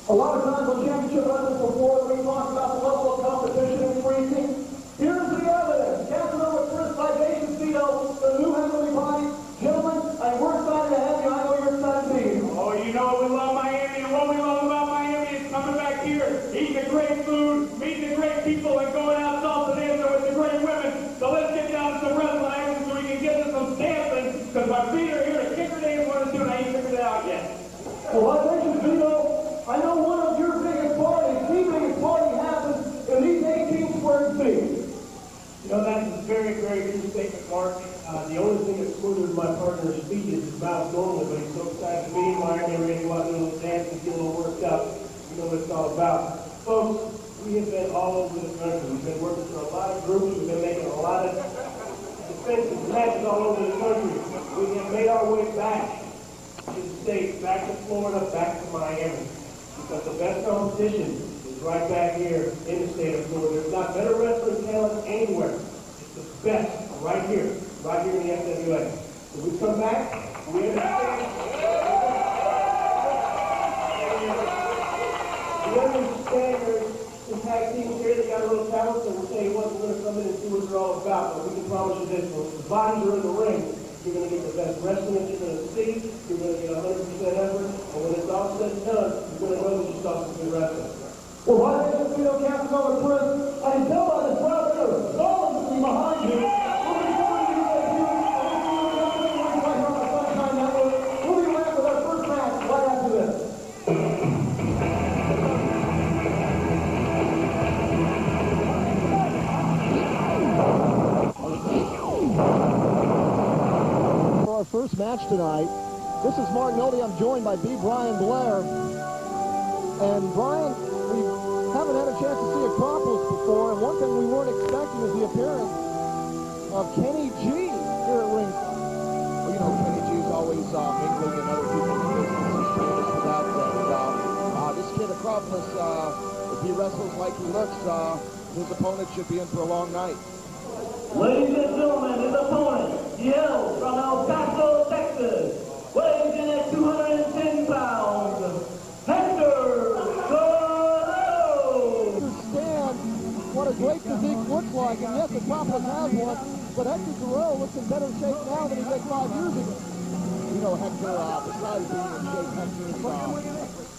A lot of times on championship levels before, we talk about the level of competition increasing. Here's the evidence. Casanova first citation, Vito, the new heavenly body. Gentlemen, we're excited to have you. I know you're excited to be here. Oh, you know we love Miami, and what we love about Miami is coming back here, eating the great food, meeting the great people, and going out salsa with the great women. So let's get down to some wrestling action so we can get to some dancing, because my feet are here to kick her dance one or two, and I ain't figured it out yet. Well, I think, Vito, I know one of your biggest parties, the biggest party happens in these 18 square feet. You know, that's a very, very true statement, Mark. The only thing that's smoother than my partner's speed is his mouth normally, but he's so excited to be in Miami, ready to go out and do a little dance and get a little worked up. You know what it's all about. Folks, we have been all over the country. We've been working for a lot of groups. We've been making a lot of defensive matches all over the country. We have made our way back to the States, back to Florida, back to Miami. Because the best competition is right back here in the state of Florida. There's not better wrestling talent anywhere. It's the best right here in the FWA. So we come back, we understand there's some tag teams here that got a little talent, so we'll tell you what, we're going to come in and see what they're all about. But we can promise you this, when the bodies are in the ring, you're going to get the best wrestling that you're going to see. You're going to get 100% effort. And when it's all said and done, you're going to know that you saw some good wrestling. Well, why didn't you feel Casanova Chris? I can tell by this crowd there, solidly behind you. We'll be coming to you right here on the Sunshine Network. We'll be back with our first match right after this. For our first match tonight, this is Mark Nolte. I'm joined by B. Brian Blair. And Brian, we haven't had a chance to see Acropolis before, and one thing we weren't expecting is the appearance of Kenny G here at ringside. Well, you know, Kenny G's always mingling in other people's business. He's famous for that. And this kid Acropolis, if he wrestles like he looks, his opponent should be in for a long night. Ladies and gentlemen, his opponent, Guerrero from El Paso, Texas, weighs in at 210 pounds, Hector Guerrero. Understand what a great physique looks like, and yes, Acropolis has one, but Hector Guerrero looks in better shape now than he did 5 years ago. You know, Hector, besides being in shape, Hector's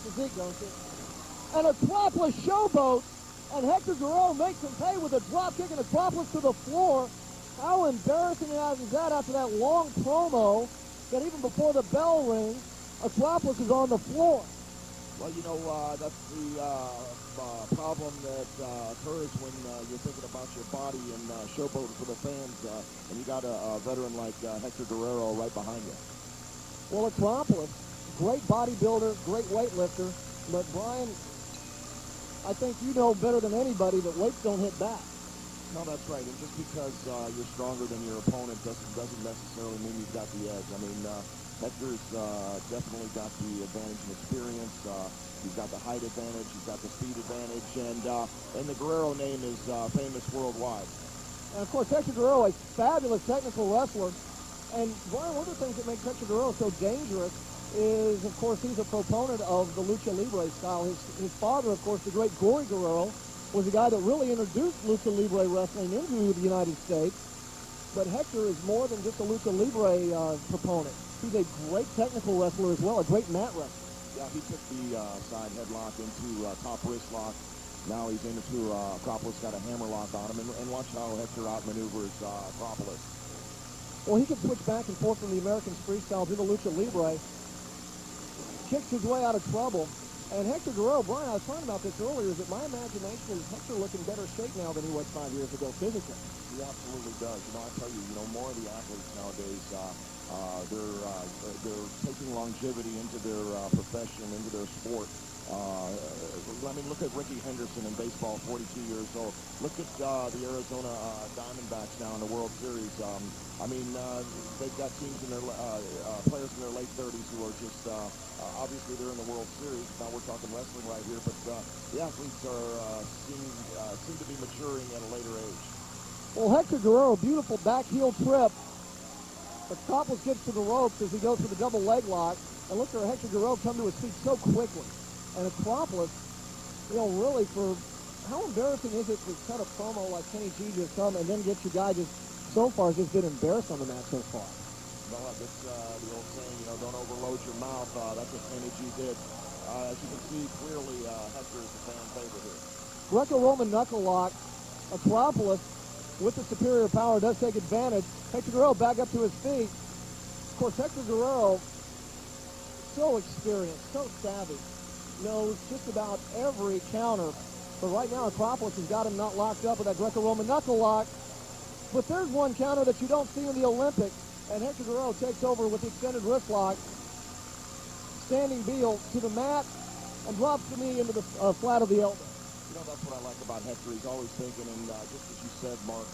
physique, don't you? And Acropolis showboat, and Hector Guerrero makes him pay with a drop kick and Acropolis to the floor. How embarrassing is that after that long promo that even before the bell rings, Acropolis is on the floor. Well, you know, that's the problem that occurs when you're thinking about your body and showboating for the fans, and you got a veteran like Hector Guerrero right behind you. Well, Acropolis, great bodybuilder, great weightlifter, but Brian, I think you know better than anybody that weights don't hit back. No, that's right. And just because you're stronger than your opponent doesn't necessarily mean you've got the edge. I mean, Hector's definitely got the advantage in experience. He's got the height advantage. He's got the speed advantage. And the Guerrero name is famous worldwide. And, of course, Hector Guerrero, a fabulous technical wrestler. And, Brian, one of the things that makes Hector Guerrero so dangerous is, of course, he's a proponent of the Lucha Libre style. His father, of course, the great Gory Guerrero, was the guy that really introduced Lucha Libre wrestling into the United States. But Hector is more than just a Lucha Libre proponent. He's a great technical wrestler as well, a great mat wrestler. Yeah, he took the side headlock into top wrist lock. Now he's into Acropolis, got a hammer lock on him. And watch how Hector outmaneuvers Acropolis. Well, he can switch back and forth from the American freestyle to the Lucha Libre. Kicks his way out of trouble. And Hector Guerrero, Brian, I was talking about this earlier, is that my imagination is Hector looking better shape now than he was 5 years ago physically. He absolutely does. You know, I tell you, more of the athletes nowadays, they're taking longevity into their profession, into their sport. I mean, look at Ricky Henderson in baseball, 42 years old. Look at the Arizona Diamondbacks now in the World Series. I mean, they've got teams in their players in their late 30s who are just obviously they're in the World Series. Now we're talking wrestling right here, but the athletes are seem to be maturing at a later age. Well, Hector Guerrero, beautiful back heel trip. Acropolis gets to the ropes as he goes for the double leg lock. And look at Hector Guerrero come to his feet so quickly. And Acropolis, really how embarrassing is it to cut a promo like Kenny G just come and then get your guy so far just been embarrassed on the match so far? Well, that's the old saying, don't overload your mouth. That's what Kenny G did. As you can see, clearly Hector is the fan favorite here. Greco-Roman knuckle lock. Acropolis, with the superior power, does take advantage. Hector Guerrero back up to his feet. Of course, Hector Guerrero, so experienced, so savvy, knows just about every counter. But right now, Acropolis has got him not locked up with that Greco-Roman knuckle lock. But there's one counter that you don't see in the Olympics, and Hector Guerrero takes over with the extended wrist lock. Standing Beal to the mat and drops the knee into the flat of the elbow. That's what I like about Hector. He's always thinking, and just as you said, Mark,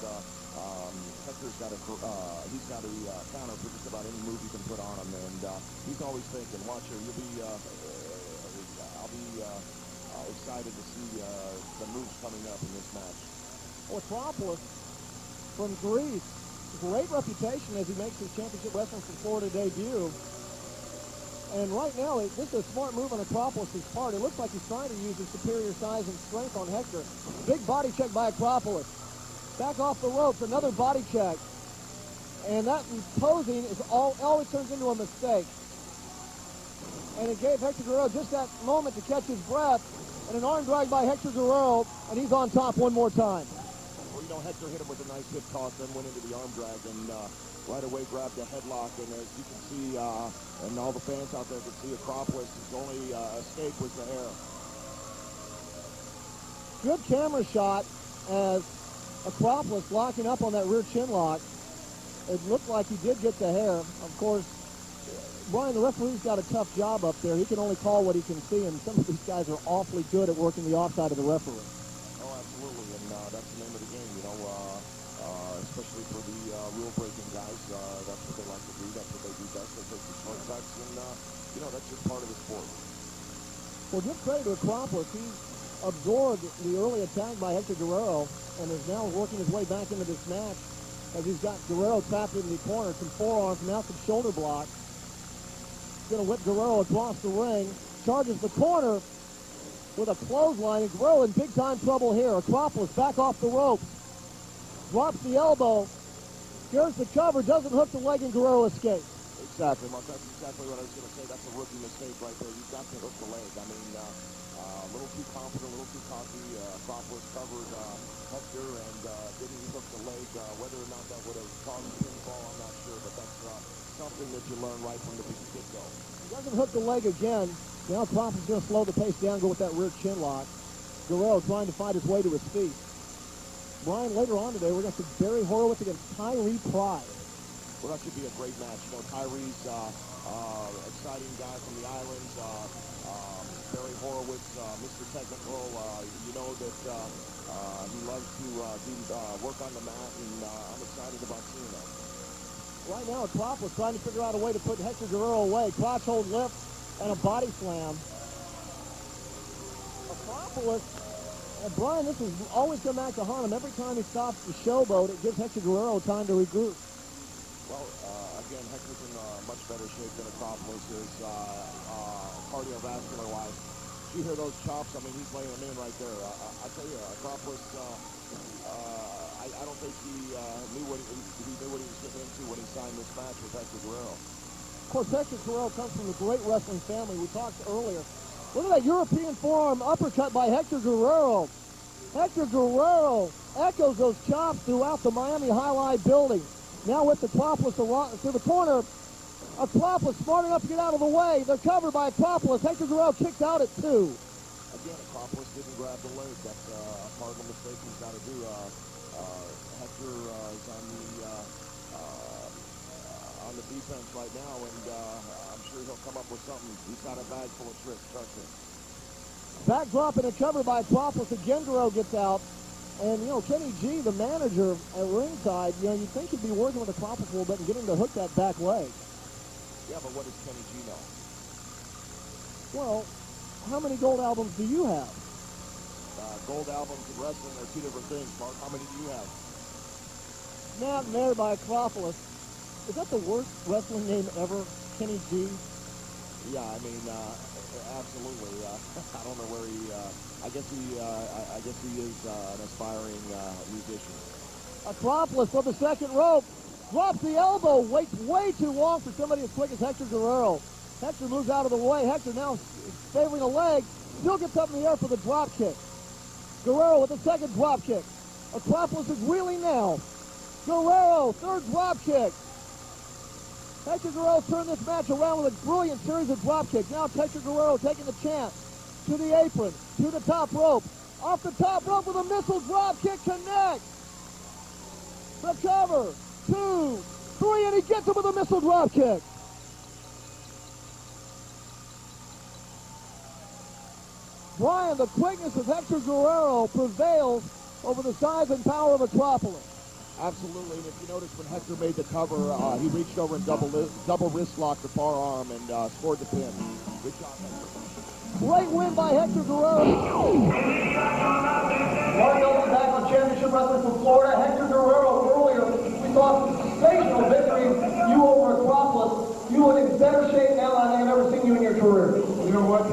Hector's got a counter for just about any move you can put on him, and he's always thinking, watch her, I'll be excited to see the moves coming up in this match. Acropolis from Greece, great reputation as he makes his championship wrestling from Florida debut. And right now, this is a smart move on Acropolis' part. It looks like he's trying to use his superior size and strength on Hector. Big body check by Acropolis. Back off the ropes, another body check. And that posing always turns into a mistake. And it gave Hector Guerrero just that moment to catch his breath. And an arm drag by Hector Guerrero, and he's on top one more time. Well, Hector hit him with a nice hip toss, then went into the arm drag, and right away grabbed the headlock. And as you can see, and all the fans out there can see, Acropolis' only escape was the hair. Good camera shot as Acropolis locking up on that rear chin lock. It looked like he did get the hair. Of course, Brian, the referee's got a tough job up there. He can only call what he can see, and some of these guys are awfully good at working the offside of the referee. Oh, absolutely, and that's the name of the game, especially for the rule-breaking guys. That's what they like to do. That's what they do best. They take the shortcuts, and, that's just part of the sport. Well, give credit to Acropolis. He absorbed the early attack by Hector Guerrero and is now working his way back into this match as he's got Guerrero trapped in the corner, some forearms, now some shoulder blocks. Going to whip Guerrero across the ring, charges the corner with a clothesline, and Guerrero in big-time trouble here. Acropolis back off the ropes, drops the elbow, scares the cover, doesn't hook the leg, and Guerrero escapes. Exactly, Mark. That's exactly what I was going to say. That's a rookie mistake right there. You've got to hook the leg. I mean, a little too confident, a little too cocky. Acropolis covered Hector and didn't hook the leg. Whether or not that would have caused a pinfall, I'm not sure, but that's something that you learn right from the get-go. He doesn't hook the leg again. Now Acropolis is going to slow the pace down, go with that rear chin lock. Guerrero trying to find his way to his feet. Brian, later on today, we're going to see Barry Horowitz against Tyree Pride. Well, that should be a great match. Tyree's exciting guy from the islands. Barry Horowitz, Mr. Technical. You know that he loves to work on the mat, and I'm excited about seeing that. Right now, Acropolis trying to figure out a way to put Hector Guerrero away. Crotch hold lift and a body slam. Acropolis, and Brian, this has always come back to haunt him. Every time he stops the showboat, it gives Hector Guerrero time to regroup. Well, again, Hector's in much better shape than Acropolis is cardiovascular-wise. You hear those chops? I mean, he's laying them in right there. I tell you, Acropolis, I don't think he knew what he was getting into when he signed this match with Hector Guerrero. Of course, Hector Guerrero comes from a great wrestling family. We talked earlier. Look at that European forearm uppercut by Hector Guerrero. Hector Guerrero echoes those chops throughout the Miami High Line building. Now with Acropolis to the corner. Acropolis smart enough to get out of the way. They're covered by Acropolis. Hector Guerrero kicks out at 2. Again, Acropolis didn't grab the leg. That's a cardinal mistake he's got to do. Hector is on the defense right now, and I'm sure he'll come up with something. He's got a bag full of tricks, trust me. Backdrop and a cover by Acropolis. Again, Guerrero gets out. And, Kenny G, the manager at ringside, you'd think he'd be working with Acropolis a little bit and getting to hook that back leg. Yeah, but what does Kenny G know? Well, how many gold albums do you have? Gold albums and wrestling are two different things, Mark. How many do you have? Snapped there by Acropolis. Is that the worst wrestling name ever, Kenny G? Yeah, I mean, absolutely. I don't know where he. I guess he is an aspiring musician. Acropolis from the second rope. Drops the elbow. Waits way too long for somebody as quick as Hector Guerrero. Hector moves out of the way. Hector now favoring a leg. Still gets up in the air for the drop kick. Guerrero with the second drop kick. Acropolis is wheeling now. Guerrero, third drop kick. Hector Guerrero turned this match around with a brilliant series of drop kicks. Now Hector Guerrero taking the chance to the apron, to the top rope. Off the top rope with a missile drop kick, connects. The cover, 2, 3, and he gets him with a missile drop kick. Brian, the quickness of Hector Guerrero prevails over the size and power of Acropolis. Absolutely, and if you notice when Hector made the cover, he reached over and double wrist locked the far arm and scored the pin. Good job, Hector. Great win by Hector Guerrero. Mario National Championship wrestler from Florida, Hector Guerrero. Earlier, we saw some sensational victory. You over Acropolis. You look in better shape now than I've ever seen you in your career. You know what?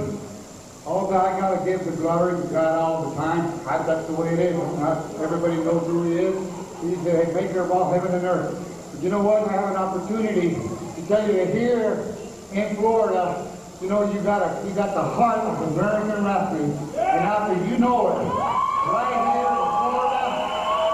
All that I gotta give the glory to God all the time. That's the way it is. Not everybody knows who he is. He's the maker of all heaven and earth. But you know what? I have an opportunity to tell you that here in Florida, you know, you got the heart of American wrestling, and after you know it, right here in Florida,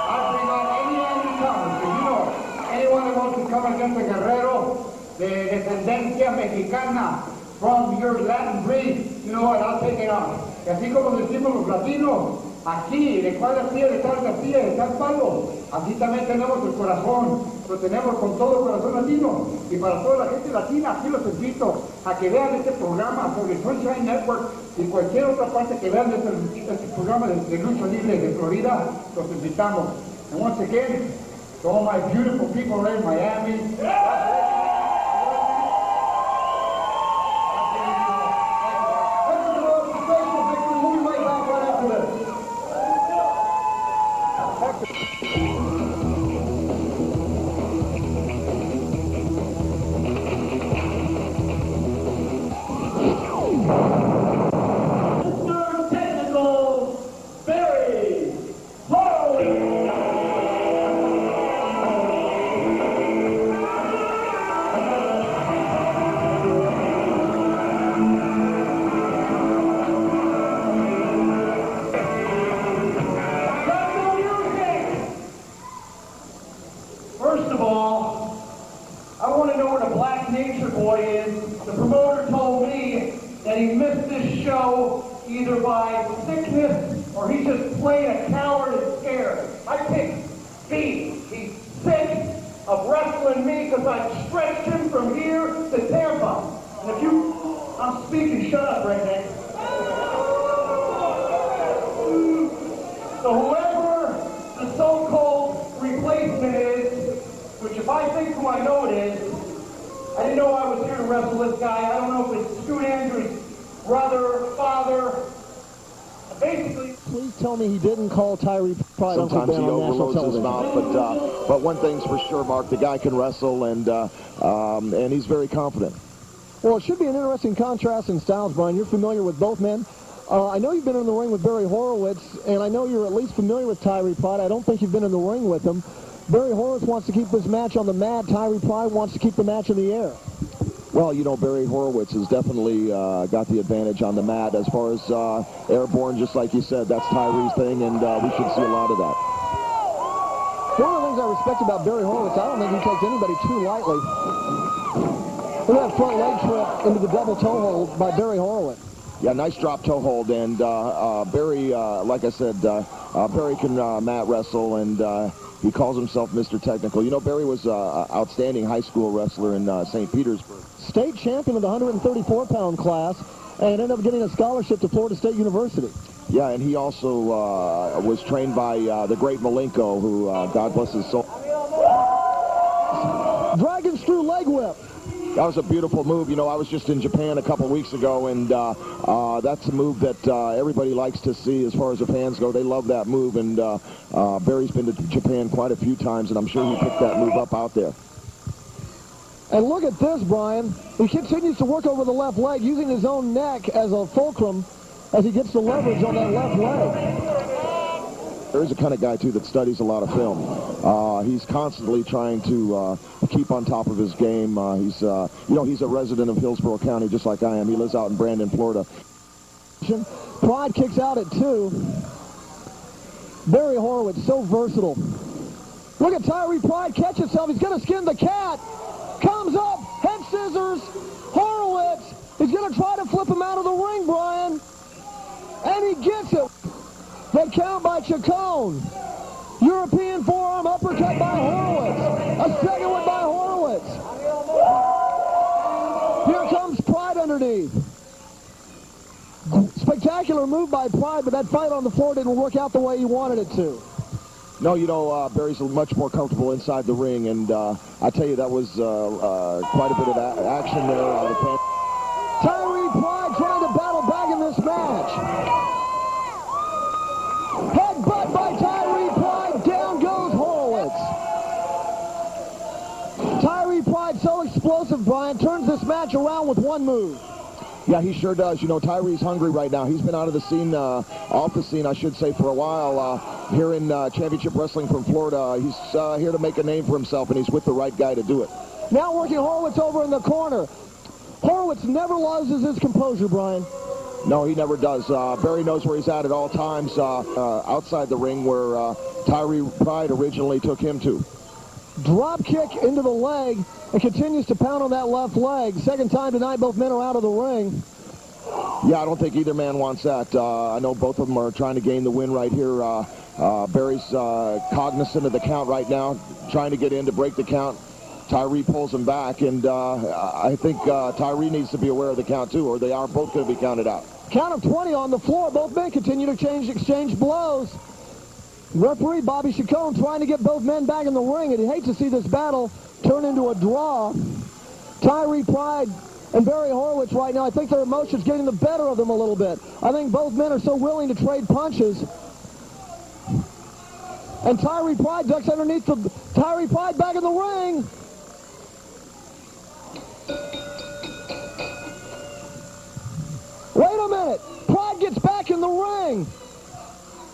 I bring on any newcomer, so you know it. Anyone that wants to come against the Guerrero, the descendencia mexicana, from your Latin breed, you know what, I'll take it on. Y así como decimos los latinos, aquí, de cuál pie, de tal pie, de tal palo, así también tenemos el corazón, lo tenemos con todo el corazón latino. Y para toda la gente latina, aquí los invito a que vean este programa sobre Sunshine Network y cualquier otra parte que vean este programa de lucha libre de Florida, los invitamos. And once again, to all my beautiful people there in Miami, Mr. Technical, Barry Horowitz. First of all, I want to know where the Black Nature Boy is. The promoter told me that he missed this show either by sickness or he's just plain a coward and scared. I picked B. He's sick of wrestling me because I stretched him from here to Tampa. And if you... I'm speaking, shut up, redneck. So whoever the so-called replacement is, which if I think who I know it is, I didn't know I was here to wrestle this guy. I don't know if it's Scoot Andrews' brother, father. Basically, Please tell me he didn't call Tyree Pride Uncle Sometimes Ben he on national overloads his television. mouth, but one thing's for sure, Mark, the guy can wrestle, and he's very confident. Well, it should be an interesting contrast in styles, Brian. You're familiar with both men. I know you've been in the ring with Barry Horowitz, and I know you're at least familiar with Tyree Pride. I don't think you've been in the ring with him. Barry Horowitz wants to keep this match on the mat. Tyree Pride wants to keep the match in the air. Well, you know, Barry Horowitz has definitely got the advantage on the mat. As far as airborne, just like you said, that's Tyree's thing, and we should see a lot of that. One of the things I respect about Barry Horowitz, I don't think he takes anybody too lightly. Look at that front leg trip into the double toe hold by Barry Horowitz. Yeah, nice drop toe hold, and Barry, like I said, Barry can mat wrestle, and he calls himself Mr. Technical. You know, Barry was an outstanding high school wrestler in St. Petersburg. State champion of the 134-pound class, and ended up getting a scholarship to Florida State University. Yeah, and he also was trained by the great Malenko, who, God bless his soul. Dragon screw leg whip. That was a beautiful move. You know, I was just in Japan a couple weeks ago, and that's a move that everybody likes to see as far as the fans go. They love that move, and Barry's been to Japan quite a few times, and I'm sure he picked that move up out there. And look at this, Brian. He continues to work over the left leg, using his own neck as a fulcrum as he gets the leverage on that left leg. There's a kind of guy, too, that studies a lot of film. He's constantly trying to keep on top of his game. He's a resident of Hillsborough County, just like I am. He lives out in Brandon, Florida. Pride kicks out at 2. Barry Horowitz, so versatile. Look at Tyree Pride catch himself. He's going to skin the cat. Comes up, head scissors. Horowitz. He's going to try to flip him out of the ring, Brian. And he gets it. The count by Chacon. European forearm uppercut by Horowitz. A second one by Horowitz. Here comes Pride underneath. Spectacular move by Pride, but that fight on the floor didn't work out the way he wanted it to. No, Barry's much more comfortable inside the ring, and I tell you, that was quite a bit of action there. Tyree Pride trying to battle back in this match. Headbutt by Tyree Pride. Down goes Horowitz. Tyree Pride so explosive, Brian, turns this match around with one move. Yeah, he sure does. Tyree's hungry right now. He's been out of the scene, off the scene, I should say, for a while. Here in Championship Wrestling from Florida, he's here to make a name for himself, and he's with the right guy to do it. Now working Horowitz over in the corner. Horowitz never loses his composure, Brian. No, he never does. Barry knows where he's at all times, outside the ring where Tyree Pride originally took him to. Drop kick into the leg and continues to pound on that left leg. Second time tonight, both men are out of the ring. Yeah, I don't think either man wants that. I know both of them are trying to gain the win right here. Barry's cognizant of the count right now, trying to get in to break the count. Tyree pulls him back, and I think Tyree needs to be aware of the count, too, or they are both going to be counted out. Count of 20 on the floor. Both men continue to exchange blows. Referee Bobby Chacon trying to get both men back in the ring, and he'd hate to see this battle turn into a draw. Tyree Pride and Barry Horowitz right now, I think their emotions getting the better of them a little bit. I think both men are so willing to trade punches. And Tyree Pride ducks underneath the... Tyree Pride back in the ring. Wait a minute. Pride gets back in the ring.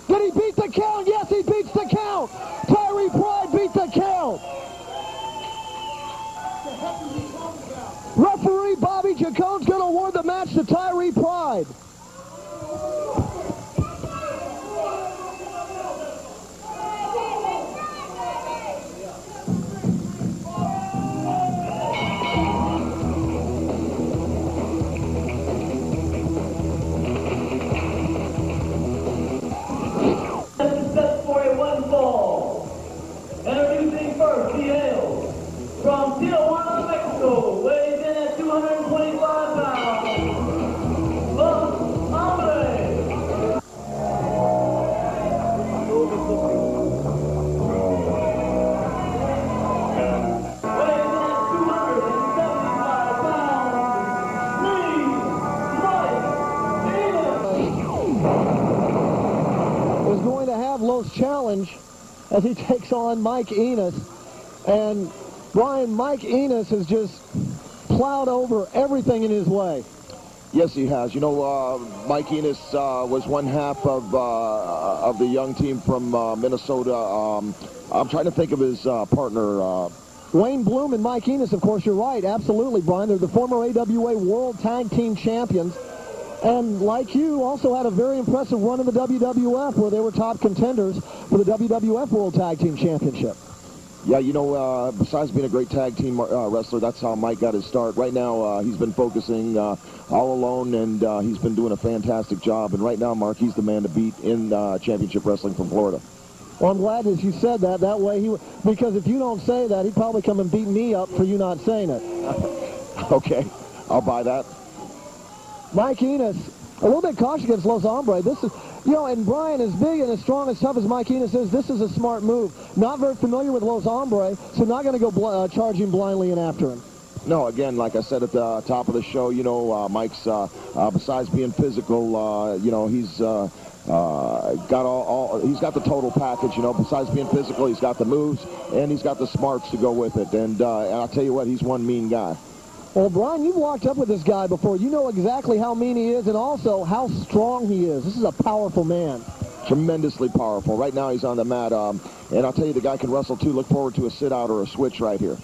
Did he beat the count? Yes, he beats the count. Tyree Pride beat the count. Referee Bobby Chacon's going to award the match to Tyree Pride. Introducing first, he hails from Tijuana, Mexico, weighs in at 225 pounds, Hombre. Weighs in at 275 pounds, Is going to have Los challenge as he takes on Mike Enos. And Brian, Mike Enos has just plowed over everything in his way. Yes, he has. Mike Enos was one half of the young team from Minnesota. I'm trying to think of his partner. Wayne Bloom and Mike Enos, of course, you're right. Absolutely, Brian. They're the former AWA World Tag Team Champions. And like you, also had a very impressive run in the WWF where they were top contenders for the WWF World Tag Team Championship. Yeah, besides being a great tag team wrestler, that's how Mike got his start. Right now, he's been focusing all alone, and he's been doing a fantastic job. And right now, Mark, he's the man to beat in Championship Wrestling from Florida. Well, I'm glad that you said that. That way, because if you don't say that, he'd probably come and beat me up for you not saying it. Okay, I'll buy that. Mike Enos, a little bit cautious against Los Hombre. This is, and Brian, as big and as strong, as tough as Mike Enos is, this is a smart move. Not very familiar with Los Hombre, so not going to go charging blindly in after him. No, again, like I said at the top of the show, you know, Mike's, besides being physical, you know, he's got he's got the total package, you know. Besides being physical, he's got the moves, and he's got the smarts to go with it. And I'll tell you what, he's one mean guy. Well, Brian, you've walked up with this guy before. You know exactly how mean he is and also how strong he is. This is a powerful man. Tremendously powerful. Right now he's on the mat, and I'll tell you, the guy can wrestle too. Look forward to a sit-out or a switch right here.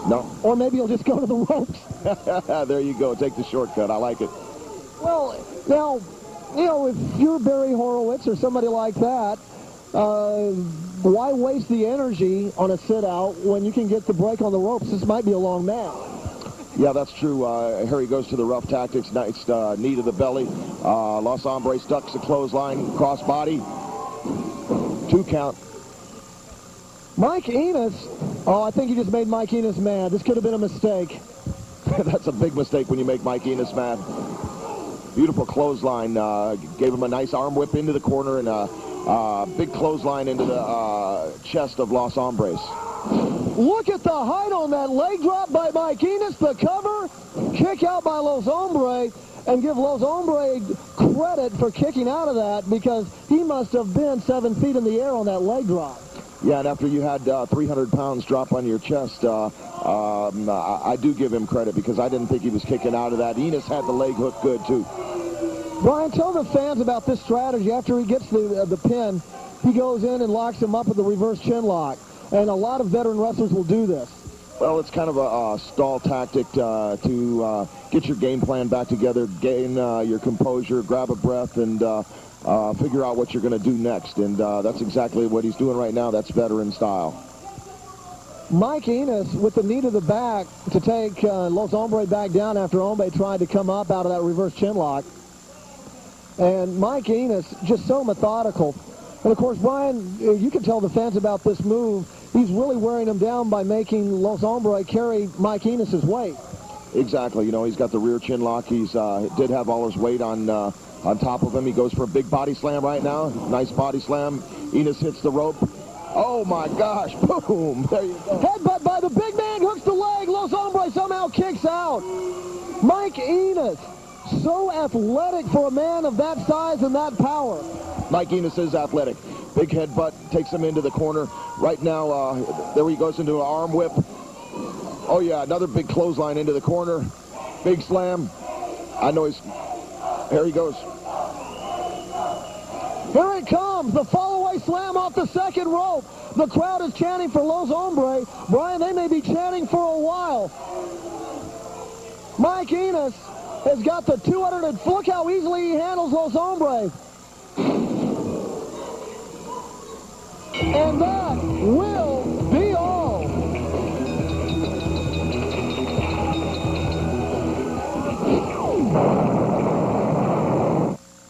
No? Or maybe he'll just go to the ropes. There you go. Take the shortcut. I like it. Well, now, you know, if you're Barry Horowitz or somebody like that, why waste the energy on a sit-out when you can get the break on the ropes? This might be a long match. Yeah, that's true. Here he goes to the rough tactics. Nice knee to the belly. Los Hombres ducks the clothesline, cross body. 2 count. Mike Enos. Oh, I think you just made Mike Enos mad. This could have been a mistake. That's a big mistake when you make Mike Enos mad. Beautiful clothesline. Gave him a nice arm whip into the corner and a big clothesline into the chest of Los Hombres. Look at the height on that leg drop by Mike Enos, the cover, kick out by Los Hombres, and give Los Hombres credit for kicking out of that because he must have been 7 feet in the air on that leg drop. Yeah, and after you had 300 pounds drop on your chest, I do give him credit because I didn't think he was kicking out of that. Enos had the leg hook good, too. Brian, tell the fans about this strategy. After he gets the pin, he goes in and locks him up with the reverse chin lock. And a lot of veteran wrestlers will do this. Well, it's kind of a stall tactic to get your game plan back together, gain your composure, grab a breath, and figure out what you're going to do next. And that's exactly what he's doing right now. That's veteran style. Mike Enos with the knee to the back to take Los Hombres back down after Hombre tried to come up out of that reverse chin lock. And Mike Enos just so methodical. And, of course, Brian, you can tell the fans about this move. He's really wearing him down by making Los Hombres carry Mike Enos' weight. Exactly. You know, he's got the rear chin lock. He's did have all his weight on top of him. He goes for a big body slam right now. Nice body slam. Enos hits the rope. Oh, my gosh. Boom. There you go. Headbutt by the big man. Hooks the leg. Los Hombres somehow kicks out. Mike Enos, so athletic for a man of that size and that power. Mike Enos is athletic. Big headbutt takes him into the corner. Right now, there he goes into an arm whip. Oh, yeah, another big clothesline into the corner. Big slam. I know he's... Here he goes. Here it comes. The fall-away slam off the second rope. The crowd is chanting for Los Hombres. Brian, they may be chanting for a while. Mike Enos has got the 200, and look how easily he handles Los Hombres. And that